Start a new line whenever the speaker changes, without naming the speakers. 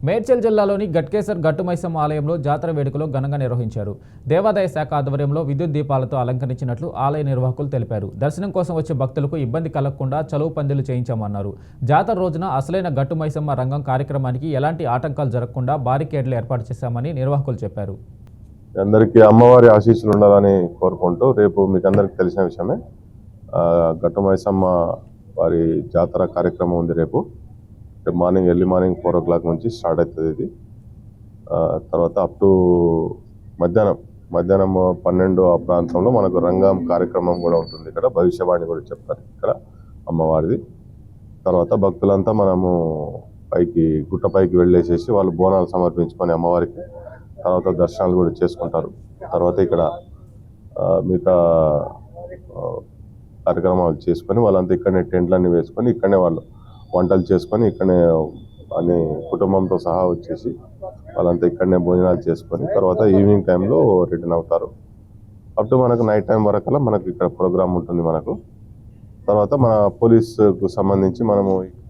మేడ్చల్ జిల్లాలోని గట్కేసర్ గట్టుమైసమ్మ ఆలయంలో జాతర వేడుకలు ఘనంగా నిర్వహించారు. దేవాదాయ శాఖ ఆధ్వర్యంలో విద్యుత్ దీపాలతో అలంకరించినట్లు ఆలయ నిర్వాహకులు తెలిపారు. దర్శనం కోసం వచ్చే భక్తులకు ఇబ్బంది కలగకుండా చలువు పందిళ్లు చేయించామన్నారు. జాతర రోజున అసలైన గట్టుమైసమ్మ రంగం కార్యక్రమానికి ఎలాంటి ఆటంకాలు జరగకుండా బారికేడ్లు ఏర్పాటు చేశామని నిర్వాహకులు చెప్పారు.
అందరికీ అమ్మవారి ఆశీస్సులు ఉండాలని కోరుకుంటూ రేపు మీకు అందరికీ తెలిసిన విషయమే గట్టుమైసమ్మ వారి జాతర కార్యక్రమం ఉంది. రేపు మార్నింగ్ ఎర్లీ మార్నింగ్ 4 o'clock నుంచి స్టార్ట్ అవుతుంది. ఇది తర్వాత అప్ టు మధ్యాహ్నం 12 ఆ ప్రాంతంలో మనకు రంగం కార్యక్రమం కూడా ఉంటుంది. ఇక్కడ భవిష్యవాణి కూడా చెప్తారు ఇక్కడ అమ్మవారిది. తర్వాత భక్తులంతా మనము గుట్టపైకి వెళ్ళేసేసి వాళ్ళు బోనాలు సమర్పించుకొని అమ్మవారికి తర్వాత దర్శనాలు కూడా చేసుకుంటారు. తర్వాత ఇక్కడ మిగతా కార్యక్రమాలు చేసుకొని వాళ్ళంతా ఇక్కడనే టెంట్లన్నీ వేసుకొని ఇక్కడనే వాళ్ళు వంటలు చేసుకొని ఇక్కడనే అన్ని కుటుంబంతో సహా వచ్చేసి వాళ్ళంతా ఇక్కడనే భోజనాలు చేసుకొని తర్వాత ఈవినింగ్ టైంలో రిటర్న్ అవుతారు. అప్ టు మనకు నైట్ టైం వరకల్లా మనకు ఇక్కడ ప్రోగ్రామ్ ఉంటుంది. మనకు తర్వాత మన పోలీసుకు సంబంధించి మనము